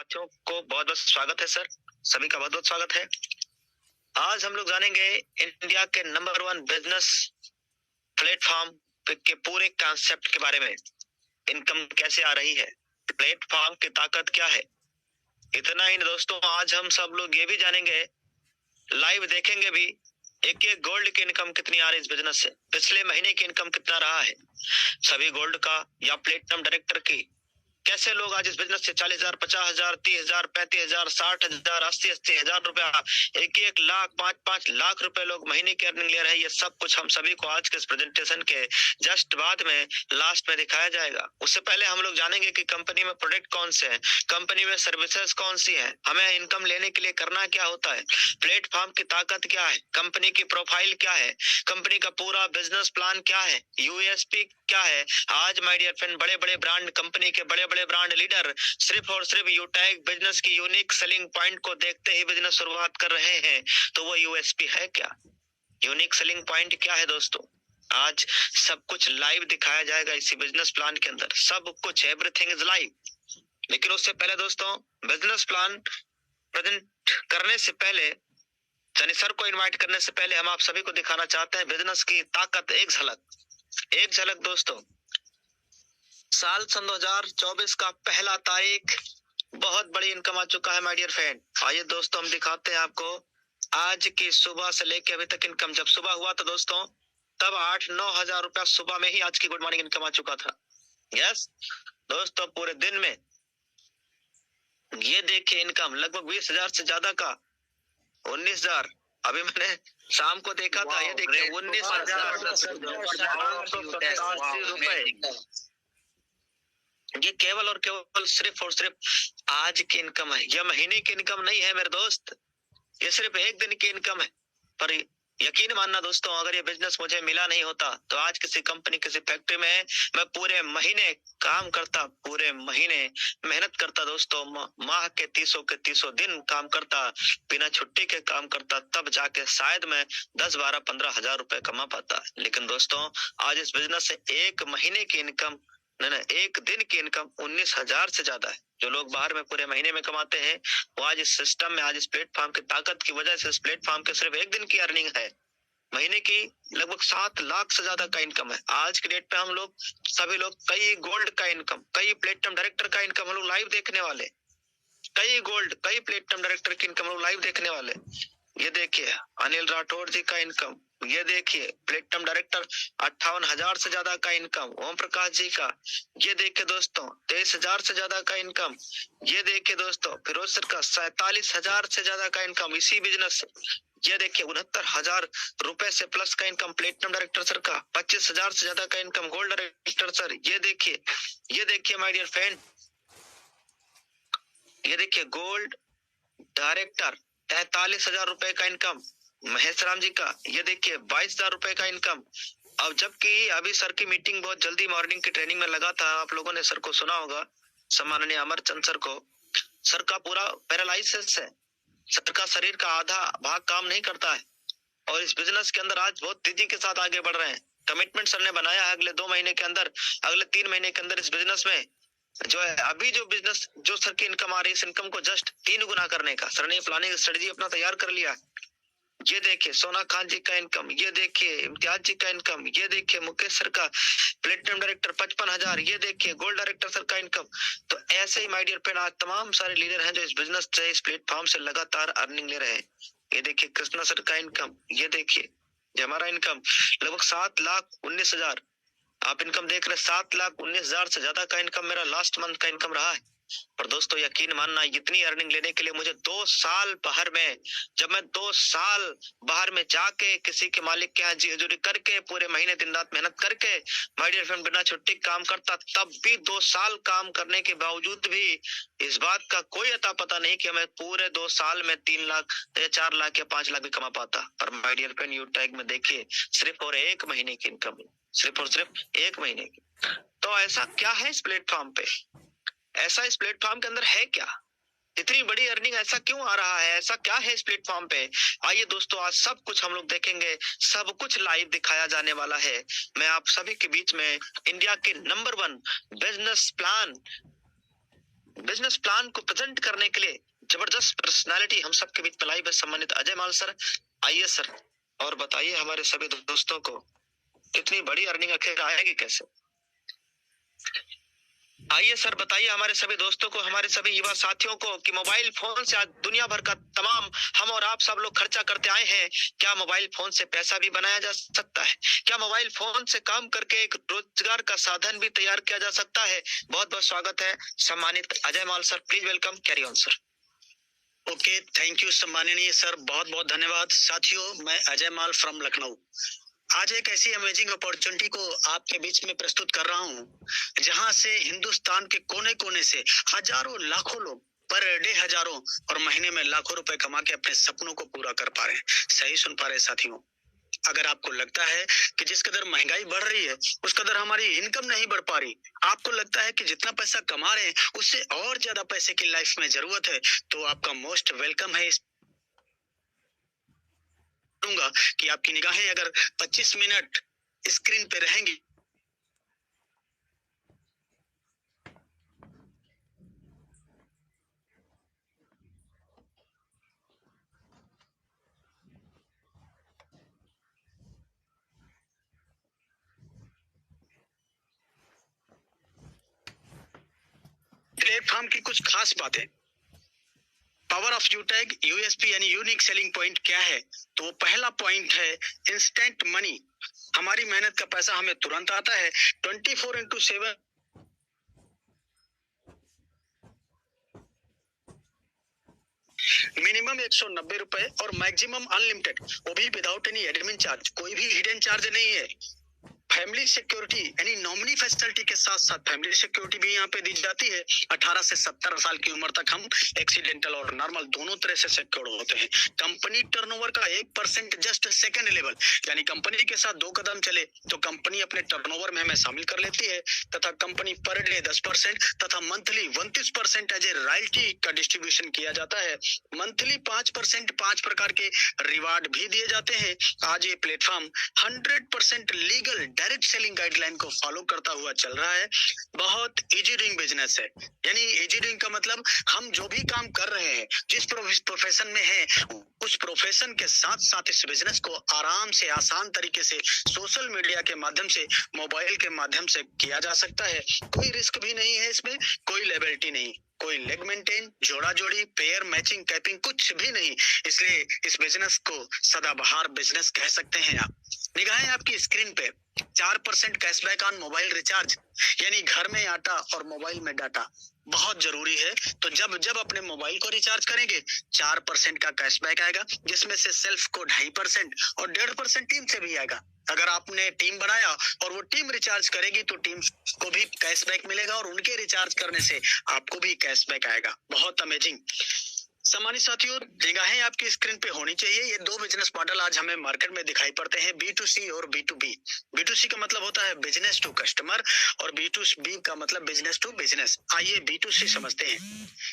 साथियों को बहुत बहुत स्वागत है सर। सभी का बहुत बहुत स्वागत है। आज हम लोग जानेंगे इंडिया के नंबर 1 बिजनेस प्लेटफॉर्म के पूरे कॉन्सेप्ट के बारे में। इनकम कैसे आ रही है, प्लेटफॉर्म की ताकत क्या है। इतना ही दोस्तों, आज हम सब लोग ये भी जानेंगे, लाइव देखेंगे भी, एक एक गोल्ड की इनकम कितनी आ रही है इस बिजनेस से, पिछले महीने की इनकम कितना रहा है सभी गोल्ड का या प्लेटिनम डायरेक्टर की। कैसे लोग आज इस बिजनेस से 40,000, 50,000, 30,000, 35,000, 60,000, 80,000 रुपया, 1 लाख, 5 लाख रुपए लोग महीने की अर्निंग ले रहे हैं। ये सब कुछ हम सभी को आज के इस प्रेजेंटेशन के जस्ट बाद में लास्ट में दिखाया जाएगा। उससे पहले हम लोग जानेंगे कि कंपनी में प्रोडक्ट कौन से हैं, कंपनी में सर्विसेज कौन सी हैं, हमें इनकम लेने के लिए करना क्या होता है, प्लेटफॉर्म की ताकत क्या है, कंपनी की प्रोफाइल क्या है, कंपनी का पूरा बिजनेस प्लान क्या है, यूएसपी क्या है। आज माय डियर फ्रेंड, बड़े बड़े ब्रांड, कंपनी के बड़े बड़े ब्रांड लीडर सिर्फ और सिर्फ यूटैग बिजनेस की यूनिक सेलिंग पॉइंट को देखते ही बिजनेस शुरुआत कर रहे हैं। तो वो यूएसपी है क्या, यूनिक सेलिंग पॉइंट क्या है दोस्तों। आज सब कुछ लाइव दिखाया जाएगा इसी बिजनेस प्लान के अंदर, सब कुछ, एवरीथिंग इज लाइव। लेकिन उससे पहले दोस्तों, बिजनेस प्लान प्रेजेंट करने से पहले, यानी सर को इनवाइट करने से पहले, हम आप सभी को दिखाना चाहते हैं बिजनेस की ताकत। एक झलक दोस्तों। साल 2024 का पहला तारीख, बहुत बड़ी इनकम आ चुका है माय डियर फ्रेंड। आइए दोस्तों, हम दिखाते हैं आपको आज की सुबह से लेके अभी तक इनकम। जब सुबह हुआ था दोस्तों, तब 8-9 हजार रुपया सुबह में ही आज की गुड मॉर्निंग इनकम आ चुका था। यस दोस्तों, पूरे दिन में ये देखिए इनकम लगभग 20,000 से ज्यादा का, 19,000। अभी मैंने शाम को देखा था, ये देखिए 19,987 रुपए। ये केवल और केवल सिर्फ और सिर्फ आज की इनकम है, यह महीने की इनकम नहीं है मेरे दोस्त, ये सिर्फ एक दिन की इनकम है। पर यकीन मानना दोस्तों, अगर ये बिजनेस मुझे मिला नहीं होता तो आज किसी कंपनी, किसी फैक्ट्री में मैं पूरे महीने काम करता, पूरे महीने मेहनत करता दोस्तों, माह के 30 दिन काम करता, बिना छुट्टी के काम करता, तब जाके शायद मैं 10, 12, 15 हजार रुपए कमा पाता। लेकिन दोस्तों, आज इस बिजनेस से एक महीने की इनकम, नहीं, एक दिन की इनकम 19,000 से ज्यादा है। जो लोग बाहर में पूरे महीने में कमाते हैं, वो आज इस सिस्टम में, आज इस प्लेटफॉर्म की ताकत की वजह से, इस प्लेटफॉर्म के सिर्फ एक दिन की अर्निंग है, महीने की लगभग 7 लाख से ज्यादा का इनकम है। आज के डेट पे हम लोग सभी लोग कई गोल्ड का इनकम, कई प्लेटिनम डायरेक्टर का इनकम हम लोग लाइव देखने वाले, कई गोल्ड, कई प्लेटिनम डायरेक्टर की इनकम हम लोग लाइव देखने वाले। ये देखिए अनिल राठौर जी का इनकम, ये देखिए प्लेटिनम डायरेक्टर 58,000 से ज्यादा का इनकम, ओम प्रकाश जी का। ये देखिए दोस्तों 23,000 से ज्यादा का इनकम। ये देखिए दोस्तों फिरोज सर का 47,000 से ज्यादा का इनकम इसी बिजनेस से। ये देखिए 69,000 रुपए से प्लस का इनकम प्लेटिनम डायरेक्टर सर का, 25,000 से ज्यादा का इनकम गोल्ड डायरेक्टर सर। ये देखिए माय डियर फ्रेंड, ये देखिए गोल्ड डायरेक्टर 43,000 रुपए का इनकम महेश राम जी का। ये देखिए 22,000 रुपए का इनकम। अब जबकि अभी सर की मीटिंग बहुत जल्दी मॉर्निंग की ट्रेनिंग में लगा था, आप लोगों ने सर को सुना होगा, सम्माननीय अमरचंद सर को। सर का पूरा पैरालाइसिस है, सर का शरीर का आधा भाग काम नहीं करता है, और इस बिजनेस के अंदर आज बहुत तेजी के साथ आगे बढ़ रहे हैं। कमिटमेंट सर ने बनाया है अगले 2 महीने के अंदर, अगले 3 महीने के अंदर इस बिजनेस में जो है, अभी जो बिजनेस, जो सर की इनकम आ रही है, इस इनकम को जस्ट 3 गुना करने का सर ने प्लानिंग स्ट्रेटेजी अपना तैयार कर लिया। ये देखिए सोना खान जी का इनकम, ये देखिए इम्तियाज जी का इनकम, ये देखिए मुकेश सर का प्लेटिनम डायरेक्टर 55,000, ये देखिए गोल्ड डायरेक्टर सर का इनकम। तो ऐसे ही माय डियर फ्रेंड, आज तमाम सारे लीडर हैं जो इस बिजनेस से, इस प्लेटफॉर्म से लगातार अर्निंग ले रहे हैं। ये देखिए कृष्णा सर का इनकम, ये देखिए हमारा इनकम लगभग 7,19,000। आप इनकम देख रहे हैं, 7,19,000 से ज्यादा का इनकम मेरा लास्ट मंथ का इनकम रहा है। पर दोस्तों यकीन मानना, इतनी अर्निंग लेने के लिए मुझे 2 साल बाहर में, जब मैं 2 साल बाहर में जाके किसी के मालिक के यहाँ जी हजूरी करके, पूरे महीने दिन रात मेहनत करके माय डियर फ्रेंड बिना छुट्टी काम करता, तब भी 2 साल काम करने के बावजूद भी इस बात का कोई अता पता नहीं कि मैं पूरे 2 साल में 3 लाख या 4 लाख या 5 लाख भी कमा पाता। पर माय डियर फ्रेंड, यूटैग में देखिए सिर्फ और एक महीने की इनकम, सिर्फ और सिर्फ एक महीने की। तो ऐसा क्या है इस प्लेटफॉर्म पे, ऐसा इस प्लेटफॉर्म के अंदर है क्या, इतनी बड़ी अर्निंग ऐसा क्यों आ रहा है, ऐसा क्या है इस प्लेटफॉर्म पे। आइए दोस्तों, आज सब कुछ हम लोग देखेंगे, सब कुछ लाइव दिखाया जाने वाला है। मैं आप सभी के बीच में इंडिया के number 1 business plan business plan को प्रेजेंट करने के लिए जबरदस्त पर्सनालिटी हम सबके बीच पलाई में सम्मानित अजय माल सर। आइए सर और बताइए हमारे सभी दोस्तों को इतनी बड़ी अर्निंग आखिर आएगी कैसे। आइए सर बताइए हमारे सभी दोस्तों को, हमारे सभी युवा साथियों को कि मोबाइल फोन से आज दुनिया भर का तमाम हम और आप सब लोग खर्चा करते आए हैं। क्या मोबाइल फोन से पैसा भी बनाया जा सकता है? क्या मोबाइल फोन से काम करके एक रोजगार का साधन भी तैयार किया जा सकता है? बहुत बहुत स्वागत है सम्मानित Ajay Mal sir, please welcome, carry on sir. Okay, thank you सम्माननीय सर, बहुत बहुत धन्यवाद। साथियों, मैं अजय माल फ्रॉम लखनऊ आज एक ऐसी अमेजिंग अपॉर्चुनिटी को आपके बीच में प्रस्तुत कर रहा हूं, जहां से हिंदुस्तान के कोने कोने से हजारों लाखों लोग पर डे हजारों और महीने में लाखों रुपए कमा के अपने सपनों को पूरा कर पा रहे हैं। सही सुन पा रहे साथियों। अगर आपको लगता है कि जिस कदर महंगाई बढ़ रही है उस कदर हमारी इनकम नहीं बढ़ पा रही, आपको लगता है कि जितना पैसा कमा रहे हैं उससे और ज्यादा पैसे की लाइफ में जरूरत है, तो आपका मोस्ट वेलकम है। कि आपकी निगाहें अगर 25 मिनट स्क्रीन पे रहेंगी प्लेटफॉर्म की कुछ खास बातें। पावर ऑफ यूटैग यूएसपी यानी यूनिक सेलिंग पॉइंट क्या है? तो पहला पॉइंट है इंस्टेंट मनी। हमारी मेहनत का पैसा हमें तुरंत आता है। 24/7 मिनिमम 190 रुपए और मैक्सिमम अनलिमिटेड, वो भी विदाउट एनी एडमिन चार्ज। कोई भी हिडन चार्ज नहीं है। फैमिली सिक्योरिटी यानी नॉमिनी फैसिलिटी के साथ साथ फैमिली सिक्योरिटी भी यहाँ पे दी जाती है। 18 से 70 साल की उम्र तक हम एक्सीडेंटल और नॉर्मल दोनों तरह से सिक्योर होते हैं। कंपनी टर्नओवर का 1% जस्ट सेकंड लेवल, यानी कंपनी के साथ 2 कदम चले तो कंपनी अपने टर्नओवर में हमें शामिल कर लेती है, तथा कंपनी पर डे 10% तथा मंथली 29% एज ए रॉयल्टी का डिस्ट्रीब्यूशन किया जाता है। मंथली 5% 5 प्रकार के रिवार्ड भी दिए जाते हैं। आज ये platform 100% legal direct selling guideline को फॉलो करता हुआ चल रहा है। बहुत इजी डूइंग बिजनेस है, यानी इजी डूइंग का मतलब हम जो भी काम कर रहे हैं, जिस प्रोफेशन में है, उस प्रोफेशन के साथ साथ इस बिजनेस को आराम से आसान तरीके से सोशल मीडिया के माध्यम से, मोबाइल के माध्यम से किया जा सकता है। कोई रिस्क भी नहीं है इसमें, कोई लेबिलिटी नहीं, कोई लेग मेंटेन, जोड़ा जोड़ी, पेयर मैचिंग, कैपिंग कुछ भी नहीं। इसलिए इस बिजनेस को सदाबहार बिजनेस कह सकते हैं आप। निगाहें आपकी स्क्रीन पे 4% कैशबैक ऑन मोबाइल रिचार्ज, यानी घर में आटा और मोबाइल में डाटा बहुत जरूरी है। तो जब जब अपने मोबाइल को रिचार्ज करेंगे 4% का कैशबैक आएगा, जिसमें से सेल्फ को 2.5% और 1.5% टीम से भी आएगा। अगर आपने टीम बनाया और वो टीम रिचार्ज करेगी तो टीम को भी कैशबैक मिलेगा और उनके रिचार्ज करने से आपको भी कैशबैक आएगा। बहुत अमेजिंग। सम्मानित साथियों, निगाहें आपकी स्क्रीन पे होनी चाहिए। ये 2 बिजनेस मॉडल आज हमें मार्केट में दिखाई पड़ते हैं, B2C और B2B। B2C का मतलब होता है बिजनेस टू कस्टमर और B2B का मतलब बिजनेस टू बिजनेस। आइए B2C समझते हैं।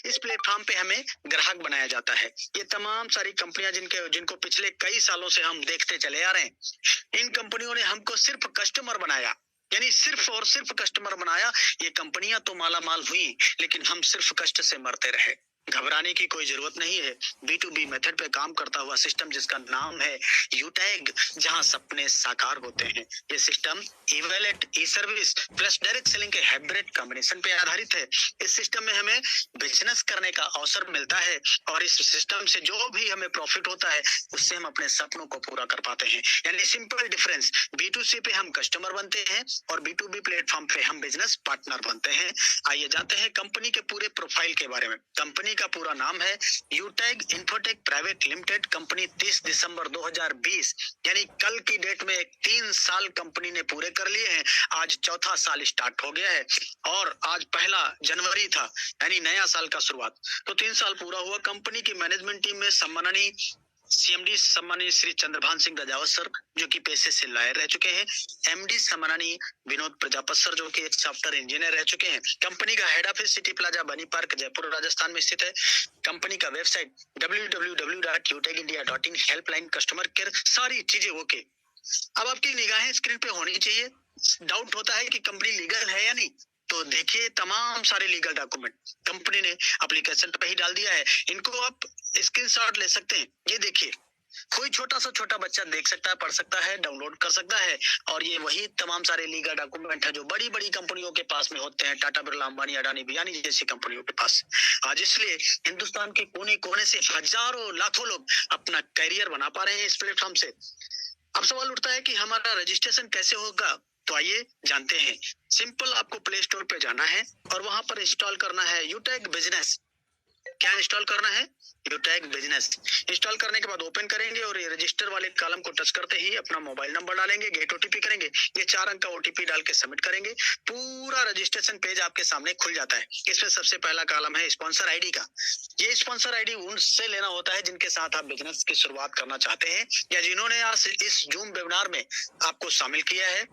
इस प्लेटफॉर्म पे हमें ग्राहक बनाया जाता है। ये तमाम सारी कंपनियां जिनको पिछले कई सालों से हम देखते चले आ रहे हैं, इन कंपनियों ने हमको सिर्फ कस्टमर बनाया, यानी सिर्फ और सिर्फ कस्टमर बनाया। ये कंपनियां तो मालामाल हुई, लेकिन हम सिर्फ कष्ट से मरते रहे। घबराने की कोई जरूरत नहीं है। B2B मेथड पे काम करता हुआ सिस्टम जिसका नाम है यूटैग, जहां सपने साकार होते हैं। ये system e-wallet, e-service plus direct selling के हाइब्रिड कॉम्बिनेशन पे आधारित है। इस सिस्टम में हमें बिजनेस करने का अवसर मिलता है और इस सिस्टम से जो भी हमें प्रॉफिट होता है उससे हम अपने सपनों को पूरा कर पाते हैं। यानी सिंपल डिफरेंस, B2C पे हम कस्टमर बनते हैं और B2B प्लेटफॉर्म पे हम बिजनेस पार्टनर बनते हैं। आइए जानते हैं कंपनी के पूरे प्रोफाइल के बारे में। कंपनी का पूरा नाम है यूटैग इन्फोटेक प्राइवेट लिमिटेड। कंपनी 30 दिसंबर 2020 यानी कल की डेट में 3 साल कंपनी ने पूरे कर लिए हैं। आज चौथा साल स्टार्ट हो गया है और आज 1 जनवरी था, यानी नया साल का शुरुआत। तो 3 साल पूरा हुआ। कंपनी की मैनेजमेंट टीम में सम्माननीय CMD सम्मानीय श्री चंद्रभान सिंह राजावत सर, जो कि पेशे से लॉयर रह चुके हैं। MD सम्मानीय विनोद प्रजापत सर, जो कि एक सॉफ्टवेयर इंजीनियर रह चुके हैं। कंपनी का हेड ऑफिस सिटी प्लाजा बनी पार्क जयपुर राजस्थान में स्थित है। कंपनी का website www.utegindia.in, helpline, customer care, सारी चीजें ओके। अब आपकी निगाहें स्क्रीन पे होनी चाहिए। डाउट होता है कि कंपनी लीगल है या नहीं, तो देखिए तमाम सारे लीगल डॉक्यूमेंट कंपनी ने एप्लीकेशन पे ही डाल दिया है। इनको आप स्क्रीनशॉट ले सकते हैं। ये देखिए, कोई छोटा सा छोटा बच्चा देख सकता है, पढ़ सकता है, डाउनलोड कर सकता है। और ये वही तमाम सारे लीगल डॉक्यूमेंट है जो बड़ी बड़ी कंपनियों के पास में होते हैं, टाटा बिरला, अंबानी, अडानी, बियानी जैसी कंपनियों के पास। आज इसलिए हिंदुस्तान के कोने कोने से हजारों लाखों लोग अपना करियर बना पा रहे हैं इस प्लेटफॉर्म से। अब सवाल उठता है कि हमारा रजिस्ट्रेशन कैसे होगा, तो आइए जानते हैं। सिंपल, आपको प्ले स्टोर पे जाना है और वहां पर इंस्टॉल करना है यूटैग बिजनेस। क्या इंस्टॉल करना है? यूटैग बिजनेस। इंस्टॉल करने के बाद ओपन करेंगे और ये रजिस्टर वाले कॉलम को टच करते ही अपना मोबाइल नंबर डालेंगे, गेट ओटीपी करेंगे, ये 4 अंक का ओटीपी डाल के सबमिट करेंगे। पूरा रजिस्ट्रेशन पेज आपके सामने खुल जाता है। इसमें सबसे पहला कॉलम है स्पॉन्सर आईडी का। ये स्पॉन्सर आईडी उनसे लेना होता है जिनके साथ आप बिजनेस की शुरुआत करना चाहते हैं या जिन्होंने आज इस जूम वेबिनार में आपको शामिल किया है।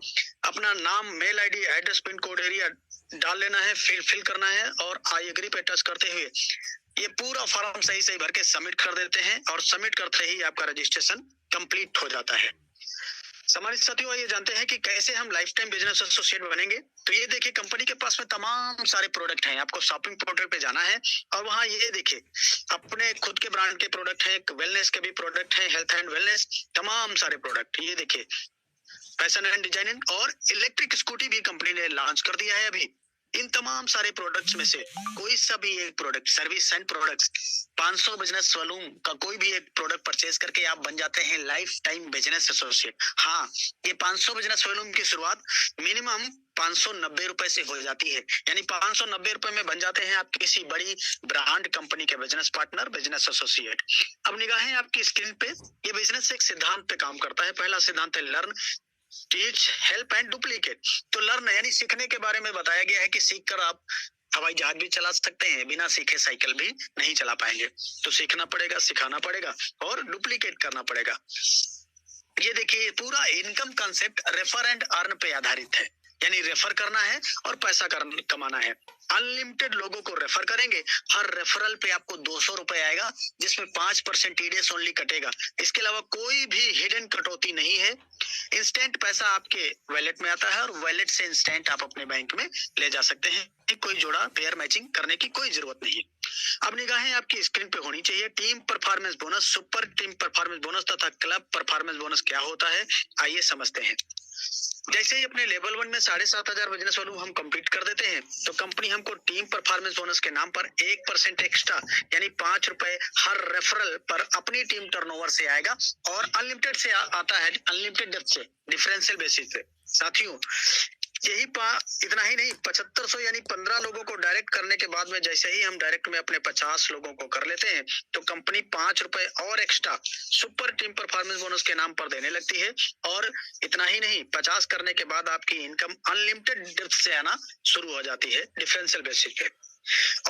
अपना नाम, mail ID, address, pin code, area डाल लेना है, फिल करना है और आई एग्री पे टच करते हुए ये पूरा फॉर्म सही सही भर के सबमिट कर देते हैं और सबमिट करते ही आपका रजिस्ट्रेशन कंप्लीट हो जाता है। सम्मानित साथियों, ये जानते हैं कि कैसे हम लाइफ टाइम बिजनेस एसोसिएट बनेंगे। तो ये देखिए, कंपनी के पास में तमाम सारे प्रोडक्ट हैं। आपको शॉपिंग पोर्टल पे जाना है और वहां ये देखिए अपने खुद के ब्रांड के प्रोडक्ट हैं, वेलनेस के भी प्रोडक्ट हैं, हेल्थ एंड वेलनेस, तमाम सारे प्रोडक्ट। ये देखिए फैशन एंड डिजाइनिंग और इलेक्ट्रिक स्कूटी भी कंपनी ने लॉन्च कर दिया है अभी। इन तमाम सारे प्रोडक्ट्स में से कोई सा भी एक product, service and products, 500 business volume का कोई भी एक प्रोडक्ट परचेज करके आप बन जाते हैं लाइफ टाइम बिजनेस एसोसिएट। हाँ, ये 500 बिजनेस वॉल्यूम की शुरुआत मिनिमम 590 रुपए से हो जाती है, यानी 590 रुपए में बन जाते हैं आप किसी बड़ी ब्रांड कंपनी के बिजनेस पार्टनर, बिजनेस एसोसिएट। अब निगाहें आपकी स्क्रीन पे, ये बिजनेस एक सिद्धांत पे काम करता है। पहला सिद्धांत है learn, teach, help and duplicate. तो लर्न यानी सीखने के बारे में बताया गया है कि सीखकर आप हवाई जहाज भी चला सकते हैं, बिना सीखे साइकिल भी नहीं चला पाएंगे। तो सीखना पड़ेगा, सिखाना पड़ेगा और डुप्लीकेट करना पड़ेगा। ये देखिए, पूरा income concept refer and earn पे आधारित है, यानी रेफर करना है और पैसा कमाना है। अनलिमिटेड लोगों को रेफर करेंगे, हर रेफरल पे आपको 200 रुपए आएगा, जिसमें 5% टीडीएस ओनली कटेगा। इसके अलावा कोई भी हिडन कटौती नहीं है। इंस्टेंट पैसा आपके वॉलेट में आता है और वॉलेट से इंस्टेंट आप अपने बैंक में ले जा सकते हैं। कोई जोड़ा पेयर मैचिंग करने की कोई जरूरत नहीं है। अब निगाहें आपकी स्क्रीन पे होनी चाहिए। Team performance bonus, super team performance bonus तथा क्लब परफॉर्मेंस बोनस क्या होता है, आइए समझते हैं। जैसे ही अपने लेवल 1 में 7,500 बिजनेस वॉल्यूम हम कंप्लीट कर देते हैं तो कंपनी हमको टीम परफॉर्मेंस बोनस के नाम पर 1% एक्स्ट्रा यानी 5 रुपए हर रेफरल पर अपनी टीम टर्नओवर से आएगा और अनलिमिटेड से आता है, अनलिमिटेड डेप्थ से, डिफरेंशियल बेसिस पे। साथियों, यही इतना ही नहीं, 7500 यानी 15 लोगों को डायरेक्ट करने के बाद में जैसे ही हम डायरेक्ट में अपने 50 लोगों को कर लेते हैं तो कंपनी 5 रुपए और extra super team performance bonus के नाम पर देने लगती है। और इतना ही नहीं, 50 करने के बाद आपकी इनकम अनलिमिटेड डेप्थ से आना शुरू हो जाती है, डिफरेंशियल बेसिस पे।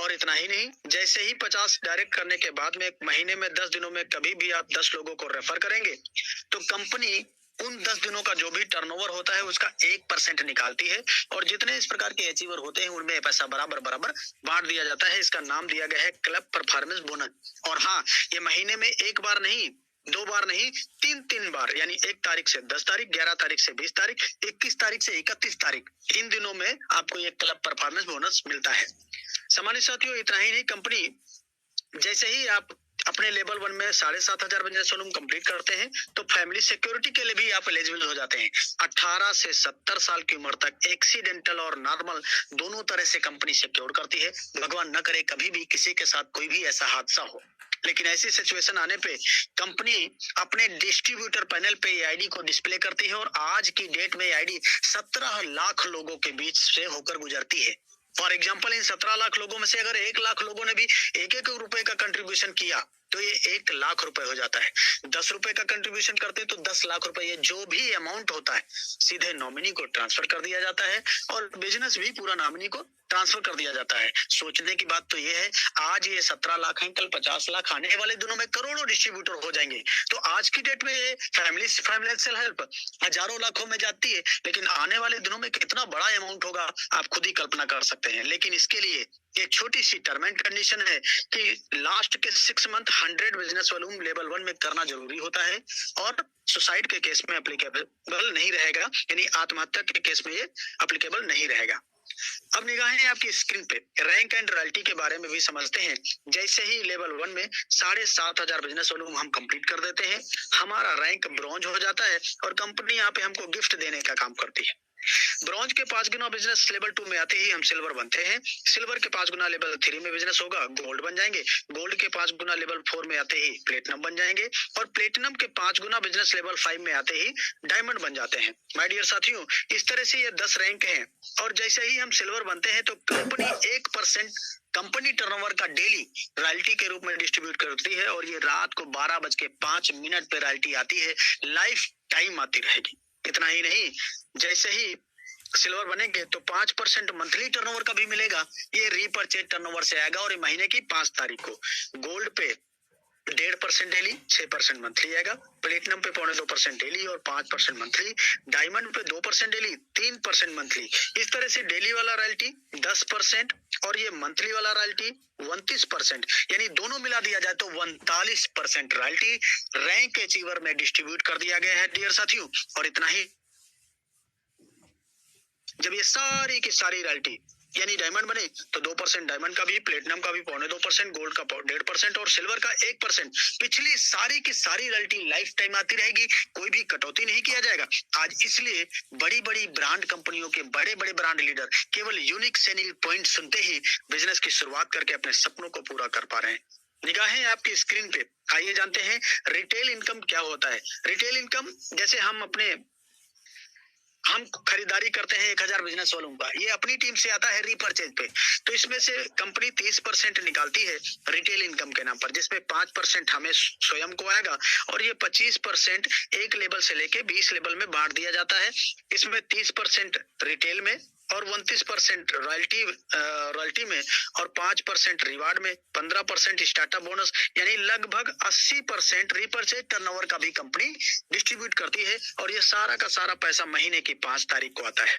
और इतना ही नहीं, जैसे ही 50 डायरेक्ट करने के बाद में एक महीने में 10 दिनों में कभी भी आप 10 लोगों को रेफर करेंगे तो कंपनी उन 10 दिनों का जो भी टर्नओवर होता है उसका 1% निकालती है और जितने इस प्रकार के अचीवर होते हैं उनमें पैसा बराबर बराबर बांट दिया जाता है। इसका नाम दिया गया है क्लब परफॉर्मेंस बोनस। और हाँ, ये महीने में एक बार नहीं, 2 बार नहीं, 3 बार, यानी 1 तारीख से 10 तारीख, 11 तारीख से 20 तारीख, 21 तारीख से 31 तारीख, इन दिनों में आपको ये क्लब परफॉर्मेंस बोनस मिलता है। सामान्य साथियों, इतना ही नहीं, कंपनी जैसे ही आप अपने लेवल 1 में 7,500 बिजनेस वॉल्यूम कंप्लीट करते हैं तो फैमिली सिक्योरिटी के लिए भी आप एलिजिबल हो जाते हैं। 18 से 70 साल की उम्र तक एक्सीडेंटल और नॉर्मल दोनों तरह से कंपनी सिक्योर करती है। भगवान न करे कभी भी किसी के साथ कोई भी ऐसा हादसा हो, लेकिन ऐसी सिचुएशन आने पे कंपनी अपने डिस्ट्रीब्यूटर पैनल पे आईडी को डिस्प्ले करती है और आज की डेट में आईडी 17 लाख लोगों के बीच से होकर गुजरती है। फॉर एग्जाम्पल, इन 17 लाख लोगों में से अगर 1 लाख लोगों ने भी 1-1 रुपए का कंट्रीब्यूशन किया तो ये 1 लाख रुपए हो जाता है। 10 रुपए का कंट्रीब्यूशन करते हैं तो 10 लाख रुपए, ये जो भी अमाउंट होता है सीधे नॉमिनी को ट्रांसफर कर दिया जाता है और बिजनेस भी पूरा नॉमिनी को ट्रांसफर कर दिया जाता है। सोचने की बात तो ये है, आज ये 17 लाख है, कल 50 लाख, आने वाले दिनों में करोड़ों डिस्ट्रीब्यूटर हो जाएंगे। तो आज की डेट में ये फाइनेंशियल हेल्प हजारों लाखों में जाती है, लेकिन आने वाले दिनों में कितना बड़ा अमाउंट होगा आप खुद ही कल्पना कर सकते हैं। लेकिन इसके लिए एक छोटी सी टर्म एंड कंडीशन है कि लास्ट के 6 मंथ 100 बिजनेस वॉल्यूम लेवल 1 में करना जरूरी होता है और सुसाइड के केस में एप्लीकेबल नहीं रहेगा, यानी आत्महत्या के केस में ये एप्लीकेबल नहीं रहेगा। अब निगाहें आपकी स्क्रीन पे रैंक एंड रॉयल्टी के बारे में भी समझते हैं। जैसे ही लेवल 1 में 7,500 बिजनेस वॉल्यूम हम कंप्लीट कर देते हैं, हमारा रैंक ब्रॉन्ज हो जाता है और कंपनी यहाँ पे हमको गिफ्ट देने का काम करती है। ब्रॉन्ज के 5 गुना बिजनेस लेवल 2 में आते ही हम सिल्वर बनते हैं। सिल्वर के 5 गुना लेवल 3 में बिजनेस होगा, गोल्ड बन जाएंगे। गोल्ड के 5 गुना लेवल 4 में आते ही प्लेटिनम बन जाएंगे और प्लेटिनम के 5 गुना बिजनेस लेवल 5 में आते ही डायमंड बन जाते हैं। माय डियर साथियों, इस तरह से ये 10 रैंक हैं और जैसे ही हम सिल्वर बनते हैं तो कंपनी 1% कंपनी टर्नओवर का डेली रॉयल्टी के रूप में डिस्ट्रीब्यूट करती है और ये रात को 12:05 पे रॉयल्टी आती है, लाइफ टाइम आती रहेगी। इतना ही नहीं, जैसे ही सिल्वर बनेंगे तो 5% मंथली टर्नओवर का भी मिलेगा, ये रीपरचेज टर्नओवर से आएगा और ये महीने की 5 तारीख को। गोल्ड पे 1.5% डेली, 6% मंथली आएगा। प्लेटिनम पे 2.25% डेली और 5% मंथली। डायमंड पे 2% डेली, 3% मंथली। इस तरह से डेली वाला रॉयल्टी 10% और ये मंथली वाला रॉयल्टी 29%, यानी दोनों मिला दिया जाए तो 39% रॉयल्टी रैंक अचीवर में डिस्ट्रीब्यूट कर दिया गया है डियर साथियों। और इतना ही, जब ये सारी की सारी रॉयल्टी यानी डायमंड बने तो 2% डायमंड का भी, प्लेटिनम का भी 2.25%, गोल्ड का 1.5% और सिल्वर का 1%। पिछली सारी की सारी रॉयल्टी लाइफ टाइम आती रहेगी, कोई भी कटौती नहीं किया जाएगा। आज इसलिए बड़ी बड़ी ब्रांड कंपनियों के बड़े बड़े ब्रांड लीडर केवल यूनिक सेलिंग पॉइंट सुनते ही बिजनेस की शुरुआत करके अपने सपनों को पूरा कर पा रहे हैं। निगाहें आपकी स्क्रीन पे, आइए जानते हैं रिटेल इनकम क्या होता है। रिटेल इनकम, जैसे हम खरीदारी करते हैं 1000 बिजनेस वालों का, ये अपनी टीम से आता है रीपरचेज पे, तो इसमें से कंपनी 30% निकालती है रिटेल इनकम के नाम पर, जिसमें 5% हमें स्वयं को आएगा और ये 25% एक लेवल से लेके 20 लेवल में बांट दिया जाता है। इसमें 30% रिटेल में और 29% रॉयल्टी में और 5% रिवार्ड में, 15% स्टार्टअप बोनस, यानी लगभग 80% रीपरचेज टर्नओवर का भी कंपनी डिस्ट्रीब्यूट करती है और ये सारा का सारा पैसा महीने की 5 तारीख को आता है।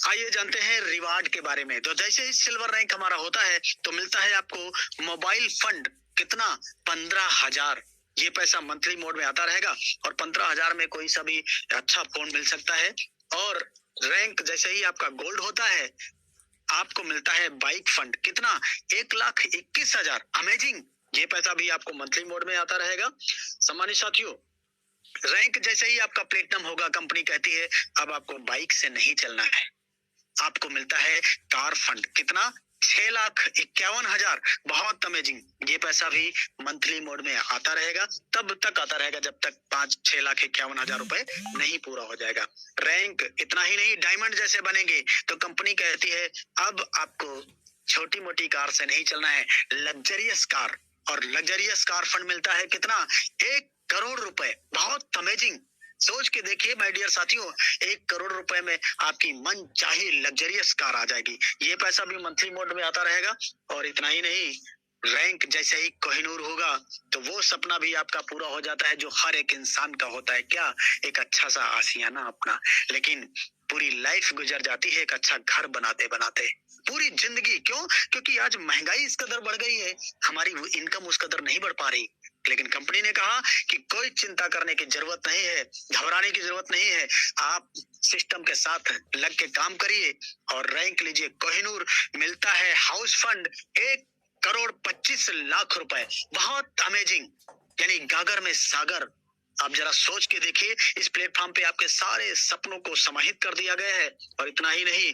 आइए जानते हैं रिवार्ड के बारे में। तो जैसे ही सिल्वर रैंक हमारा होता है तो मिलता है आपको मोबाइल फंड, कितना, 15,000। ये पैसा मंथली मोड में आता रहेगा और 15,000 में कोई सा भी अच्छा फोन मिल सकता है। और रैंक जैसे ही आपका गोल्ड होता है आपको मिलता है बाइक फंड, कितना, 1,21,000। अमेजिंग, ये पैसा भी आपको मंथली मोड में आता रहेगा। सम्मानित साथियों, रैंक जैसे ही आपका प्लेटिनम होगा, कंपनी कहती है अब आपको बाइक से नहीं चलना है, आपको मिलता है कार फंड, कितना, 6,51,000। बहुत अमेजिंग, ये पैसा भी मंथली मोड में आता रहेगा, तब तक आता रहेगा जब तक 6,51,000 रुपए नहीं पूरा हो जाएगा। रैंक इतना ही नहीं, डायमंड जैसे बनेंगे तो कंपनी कहती है अब आपको छोटी मोटी कार से नहीं चलना है, लग्जरियस कार, और लग्जरियस कार फंड मिलता है कितना, 1 करोड़ रुपए। बहुत अमेजिंग, सोच के देखिए माय डियर साथियों, 1 करोड़ रुपए में आपकी मन चाहे लग्जरियस कार आ जाएगी। ये पैसा भी मंथली मोड में आता रहेगा। और इतना ही नहीं, रैंक जैसे ही कोहिनूर होगा तो वो सपना भी आपका पूरा हो जाता है जो हर एक इंसान का होता है, क्या, एक अच्छा सा आशियाना अपना। लेकिन पूरी लाइफ गुजर जाती है एक अच्छा घर बनाते बनाते, पूरी जिंदगी। क्यों? क्योंकि आज महंगाई इस कदर बढ़ गई है, हमारी इनकम उस कदर नहीं बढ़ पा रही। लेकिन कंपनी ने कहा कि कोई चिंता करने की जरूरत नहीं है, घबराने की जरूरत नहीं है, आप सिस्टम के साथ लग के काम करिए और रैंक लीजिए। कोहिनूर मिलता है हाउस फंड 1,25,00,000 रुपए। बहुत अमेजिंग, यानी गागर में सागर। आप जरा सोच के देखिए, इस प्लेटफॉर्म पे आपके सारे सपनों को समाहित कर दिया गया है। और इतना ही नहीं,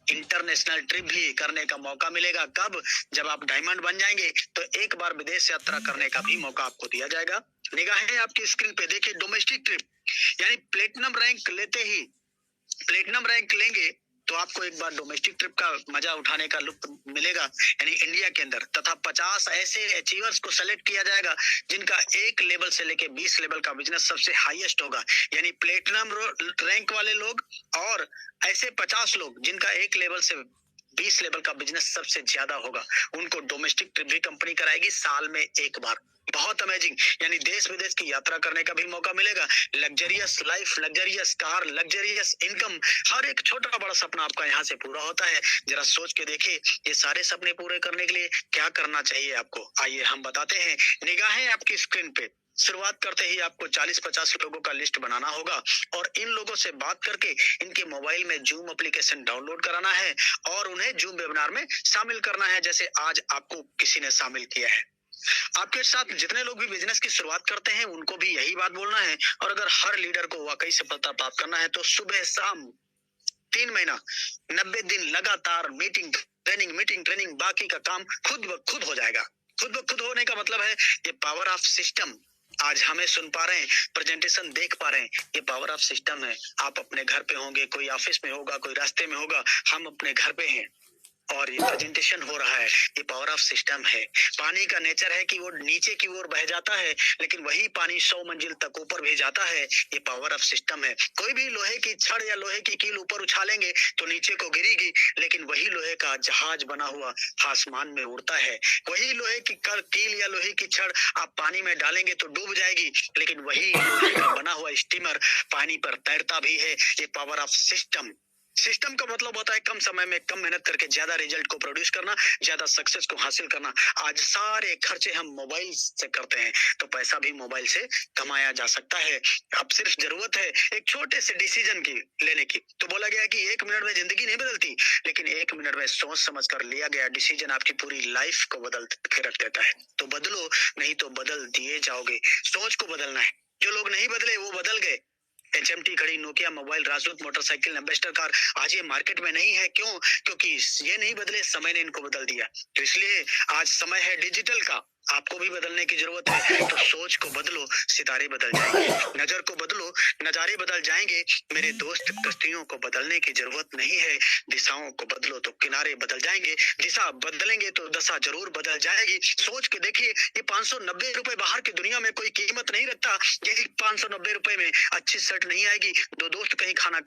इंटरनेशनल ट्रिप भी करने का मौका मिलेगा। कब? जब आप डायमंड बन जाएंगे तो एक बार विदेश यात्रा करने का भी मौका आपको दिया जाएगा। निगाहें आपकी स्क्रीन पे देखिए, डोमेस्टिक ट्रिप, यानी प्लेटिनम रैंक लेंगे तो आपको एक बार डोमेस्टिक ट्रिप का मजा उठाने का लुत्फ मिलेगा, यानी इंडिया के अंदर। तथा 50 ऐसे अचीवर्स को सेलेक्ट किया जाएगा जिनका 1 लेवल से लेके 20 लेवल का बिजनेस सबसे हाईएस्ट होगा, यानी प्लेटिनम रैंक वाले लोग और ऐसे 50 लोग जिनका 1 लेवल से 20 लेवल का बिजनेस सबसे ज्यादा होगा, उनको डोमेस्टिक ट्रिप भी कंपनी कराएगी साल में 1 बार। बहुत अमेजिंग, यानी देश विदेश की यात्रा करने का भी मौका मिलेगा। Luxurious life, luxurious car, luxurious income, हर एक छोटा बड़ा सपना आपका यहाँ से पूरा होता है। जरा सोच के देखिए, ये सारे सपने पूरे करने के लिए क्या करना चाहिए आपको। आइए हम बताते हैं। निगाहें आपकी स्क्रीन पे, शुरुआत करते ही आपको 40-50 लोगों का लिस्ट बनाना होगा और इन लोगों से बात करके इनके मोबाइल में जूम एप्लीकेशन डाउनलोड कराना है और उन्हें जूम वेबिनार में शामिल करना है, जैसे आज आपको किसी ने शामिल किया है। आपके साथ जितने लोग भी बिजनेस की शुरुआत करते हैं उनको भी यही बात बोलना है। और अगर हर लीडर को वाकई सफलता प्राप्त करना है तो सुबह शाम 3 महीना 90 दिन लगातार मीटिंग ट्रेनिंग बाकी का काम खुद ब खुद हो जाएगा। खुद ब खुद होने का मतलब है ये पावर ऑफ सिस्टम। आज हमें सुन पा रहे हैं, प्रेजेंटेशन देख पा रहे हैं, ये पावर ऑफ सिस्टम है। आप अपने घर पे होंगे, कोई ऑफिस में होगा, कोई रास्ते में होगा, हम अपने घर पे हैं और ये प्रेजेंटेशन हो रहा है, ये पावर ऑफ सिस्टम है। पानी का नेचर है कि वो नीचे की ओर बह जाता है, लेकिन वही पानी 100 मंजिल तक ऊपर भी जाता है, ये पावर ऑफ सिस्टम है। कोई भी लोहे की छड़ या लोहे की कील ऊपर उछालेंगे तो नीचे को गिरेगी, लेकिन वही लोहे का जहाज बना हुआ आसमान में उड़ता है। वही लोहे की कील या लोहे की छड़ आप पानी में डालेंगे तो डूब जाएगी, लेकिन वही लोहे का बना हुआ स्टीमर पानी पर तैरता भी है। ये पावर ऑफ सिस्टम। सिस्टम का मतलब होता है कम समय में कम मेहनत करके ज्यादा रिजल्ट को प्रोड्यूस करना, ज्यादा सक्सेस को हासिल करना। आज सारे खर्चे हम मोबाइल से करते हैं, तो पैसा भी मोबाइल से कमाया जा सकता है। अब सिर्फ जरूरत है एक छोटे से डिसीजन की लेने की। तो बोला गया कि 1 मिनट में जिंदगी नहीं बदलती, लेकिन 1 मिनट में सोच समझ कर लिया गया डिसीजन आपकी पूरी लाइफ को बदल के रख देता है। तो बदलो, नहीं तो बदल दिए जाओगे। सोच को बदलना है। जो लोग नहीं बदले वो बदल गए। HMT घड़ी, नोकिया मोबाइल, राजदूत मोटरसाइकिल, एम्बेसडर कार आज ये मार्केट में नहीं है। क्यों? क्योंकि ये नहीं बदले, समय ने इनको बदल दिया। तो इसलिए आज समय है डिजिटल का, आपको भी बदलने की जरूरत है। तो सोच को बदलो, सितारे बदल जाएंगे। नजर को बदलो, नजारे बदल जाएंगे। मेरे दोस्त, कश्तियों को बदलने की जरूरत नहीं है, दिशाओं को बदलो तो किनारे बदल जाएंगे। दिशा बदलेंगे तो दशा जरूर बदल जाएगी। सोच के देखिए, ये 590 रुपए बाहर की दुनिया में कोई कीमत नहीं रखता। यही 590 रुपए में अच्छी शर्ट नहीं आएगी, 2 दोस्त कहीं खाना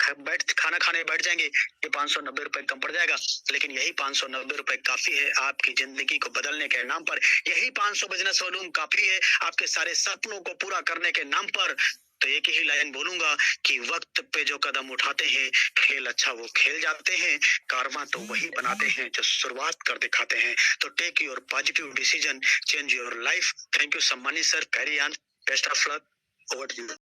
खाने बैठ जाएंगे, ये 590 रुपए कम पड़ जाएगा। लेकिन यही 590 रुपए काफी है आपकी जिंदगी को बदलने के नाम पर। यही 500 बिजनेस वॉल्यूम काफी है आपके सारे सपनों को पूरा करने के नाम पर। तो एक ही लाइन बोलूंगा कि वक्त पे जो कदम उठाते हैं, खेल अच्छा वो खेल जाते हैं, कारवां तो वही बनाते हैं जो शुरुआत कर दिखाते हैं। तो take your positive decision, change your life. Thank you सम्मानित sir, carry on, best of luck, over to you.